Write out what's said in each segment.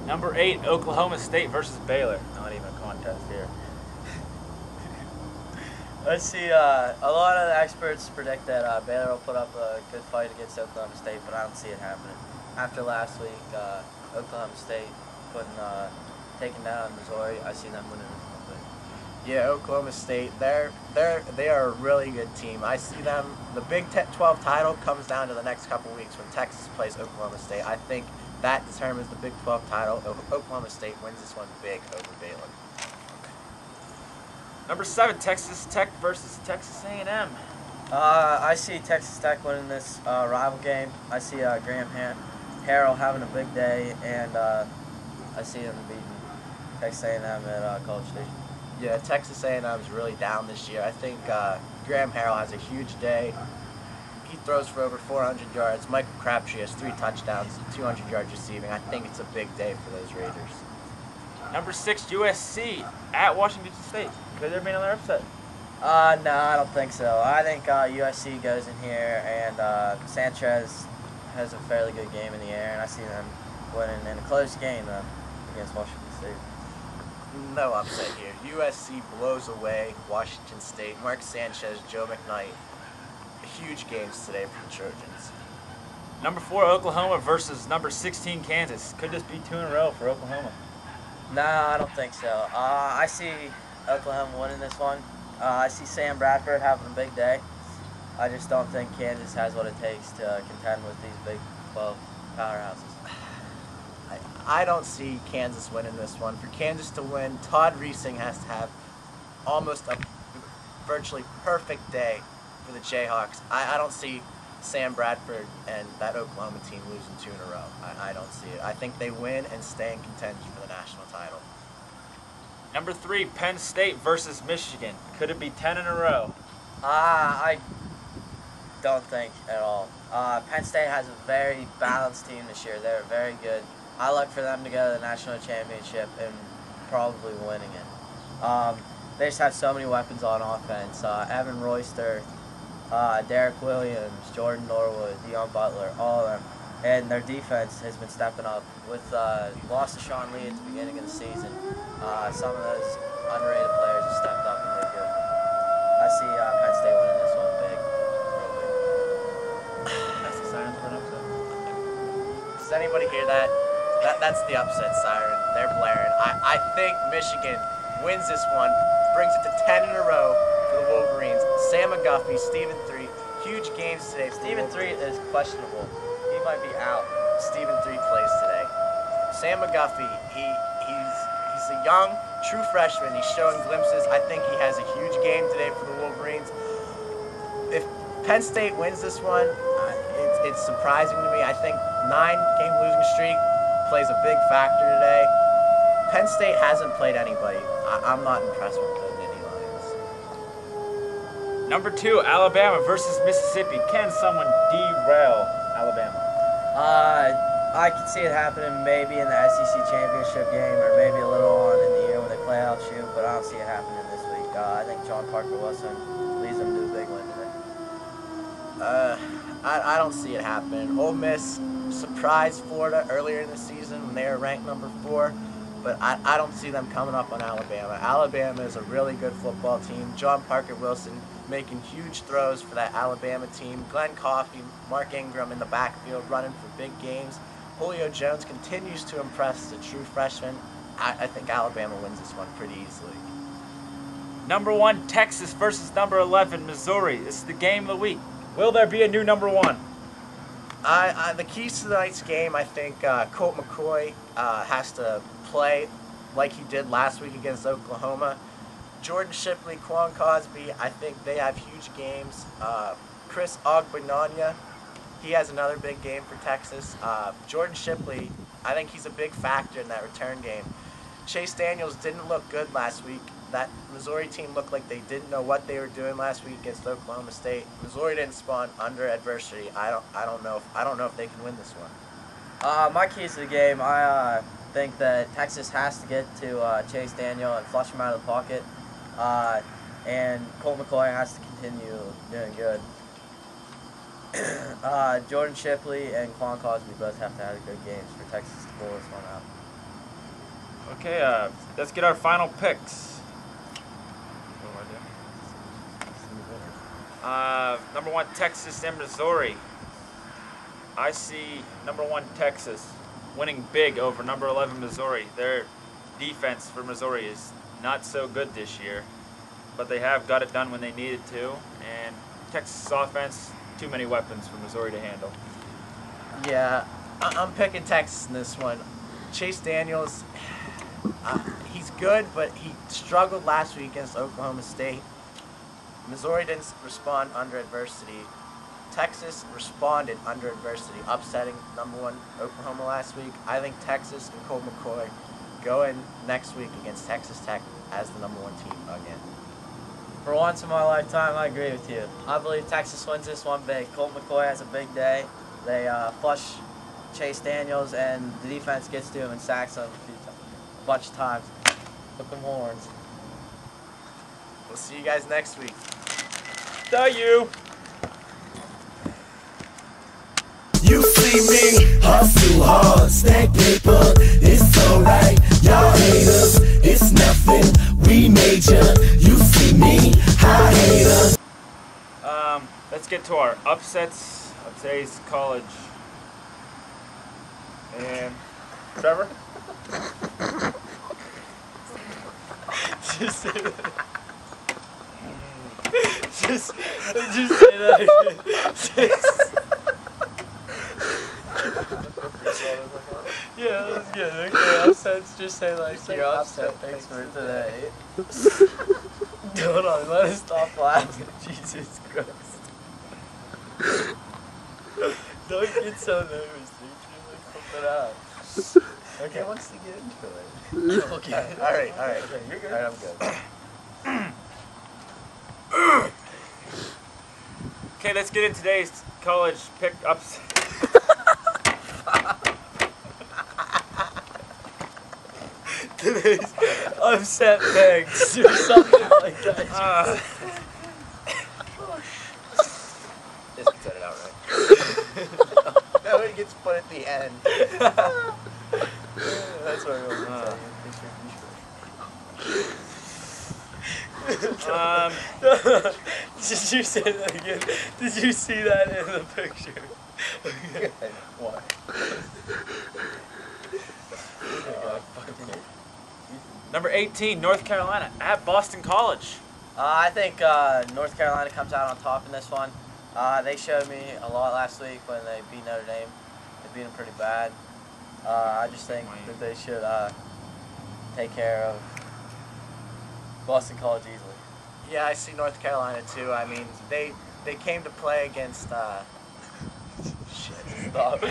Number 8, Oklahoma State versus Baylor. Not even a contest here. Let's see. A lot of the experts predict that Baylor will put up a good fight against Oklahoma State, but I don't see it happening. After last week, Oklahoma State taking down Missouri, I see them winning it. Yeah, Oklahoma State. They are a really good team. I see them. The Big 12 title comes down to the next couple weeks when Texas plays Oklahoma State. I think that determines the Big 12 title. Oklahoma State wins this one big over Baylor. Number 7, Texas Tech versus Texas A&M. I see Texas Tech winning this rival game. I see Graham Harrell having a big day, and I see him beating Texas A&M at College Station. Yeah, Texas A&M is really down this year. I think Graham Harrell has a huge day. He throws for over 400 yards. Michael Crabtree has 3 touchdowns, 200 yards receiving. I think it's a big day for those Raiders. Number 6, USC at Washington State. Could there be another upset? No, I don't think so. I think USC goes in here, and Sanchez has a fairly good game in the air, and I see them winning in a close game against Washington State. No upset here. USC blows away Washington State. Mark Sanchez, Joe McKnight. Huge games today for the Trojans. Number 4, Oklahoma versus number 16, Kansas. Could this be 2 in a row for Oklahoma? No, I don't think so. I see Oklahoma winning this one. I see Sam Bradford having a big day. I just don't think Kansas has what it takes to contend with these Big 12 powerhouses. I don't see Kansas winning this one. For Kansas to win, Todd Reesing has to have almost a virtually perfect day for the Jayhawks. I don't see Sam Bradford and that Oklahoma team losing 2 in a row. I don't see it. I think they win and stay in contention for the national title. Number 3, Penn State versus Michigan. Could it be 10 in a row? I don't think at all. Penn State has a very balanced team this year. They're very good. I look for them to go to the national championship and probably winning it. They just have so many weapons on offense. Evan Royster, Derek Williams, Jordan Norwood, Deion Butler, all of them. And their defense has been stepping up. With lost to Sean Lee at the beginning of the season, some of those underrated players have stepped up and they're good. I see Penn State winning this one big. That's the sign for an upset. Does anybody hear that? That's the upset siren. They're blaring. I think Michigan wins this one, brings it to 10 in a row for the Wolverines. Sam McGuffey, Stephen 3, huge games today. Stephen 3 is questionable. He might be out. Stephen 3 plays today. Sam McGuffey, he's a young, true freshman. He's showing glimpses. I think he has a huge game today for the Wolverines. If Penn State wins this one, it's surprising to me. I think 9-game losing streak plays a big factor today. Penn State hasn't played anybody. I'm not impressed with the Nittany Lions. Number 2, Alabama versus Mississippi. Can someone derail Alabama? I could see it happening maybe in the SEC championship game or maybe a little on in the year when they play LSU, but I don't see it happening this week. I think John Parker Wilson leads them to a big win today. I don't see it happening. Ole Miss surprised Florida earlier in the season when they were ranked number 4, but I don't see them coming up on Alabama. Alabama is a really good football team. John Parker Wilson making huge throws for that Alabama team. Glenn Coffey, Mark Ingram in the backfield running for big games. Julio Jones continues to impress as a true freshman. I think Alabama wins this one pretty easily. Number 1, Texas versus number 11, Missouri. This is the game of the week. Will there be a new number 1? The keys to tonight's game, I think Colt McCoy has to play like he did last week against Oklahoma. Jordan Shipley, Quan Cosby, I think they have huge games. Chris Ogbenanya, he has another big game for Texas. Jordan Shipley, I think he's a big factor in that return game. Chase Daniels didn't look good last week. That Missouri team looked like they didn't know what they were doing last week against Oklahoma State. Missouri didn't spawn under adversity. I don't know if they can win this one. My keys to the game, I think that Texas has to get to Chase Daniel and flush him out of the pocket. And Colt McCoy has to continue doing good. Jordan Shipley and Quan Cosby both have to have good games for Texas to pull this one out. Okay, let's get our final picks. Number 1, Texas and Missouri. I see number 1, Texas winning big over number 11, Missouri. Their defense for Missouri is not so good this year, but they have got it done when they needed to. And Texas offense, too many weapons for Missouri to handle. Yeah, I'm picking Texas in this one. Chase Daniels, he's good, but he struggled last week against Oklahoma State. Missouri didn't respond under adversity. Texas responded under adversity, upsetting number 1 Oklahoma last week. I think Texas and Colt McCoy go in next week against Texas Tech as the number 1 team again. For once in my lifetime, I agree with you. I believe Texas wins this one big. Colt McCoy has a big day. They flush Chase Daniels, and the defense gets to him and sacks him a bunch of times. Hook 'em horns. We'll see you guys next week. You. You see me hustle hard, stack paper, it's alright. Y'all haters, it's nothing, we major. You see me, high hater. Let's get to our upsets of today's college. And Trevor? Just say that. Just say that again. Yeah, that was good. Okay, upsets. Just say like your upset picks for today. Hold on, let us stop laughing. Jesus Christ. Don't get so nervous, dude. You like pump it out. Okay, wants to get into it. Okay. Alright. Okay, you're good. Alright, I'm good. Okay, let's get into today's college pick-ups. Today's upset picks or something like that. This can set it out right. No, it gets put at the end. That's what I was going to tell you. Did you say that again? Did you see that in the picture? What? Number 18, North Carolina at Boston College. I think North Carolina comes out on top in this one. They showed me a lot last week when they beat Notre Dame. They beat them pretty bad. I just think that they should take care of Boston College easily. Yeah, I see North Carolina too. I mean, they came to play against. Shit. Stop.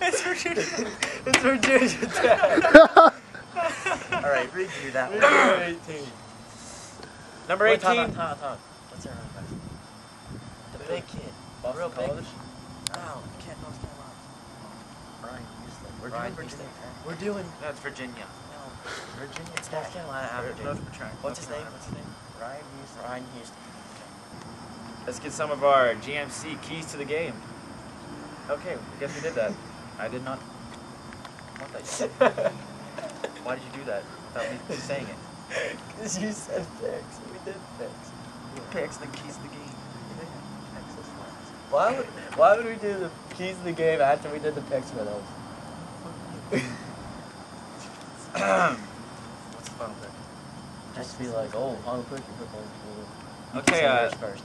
It's Virginia. It's Virginia Tech. All right, redo that one. Number 18. Number Wait, 18. time. What's their name? The big kid. Boston Real big. College? No, kid North Carolina. Ryan Houston. We're Ryan doing Houston. Virginia. We're doing That's Virginia. Virginia. It's North Carolina and Virginia. What's his name? Ryan Houston. Ryan Houston. Let's get some of our GMC keys to the game. Okay, I guess we did that. I did not want that. Why did you do that without me saying it? Because you said picks. We did picks. Picks the keys to the game. Why would we do the keys to the game after we did the picks for those? What's the final pick? Just be like, oh, final pick. Okay, First.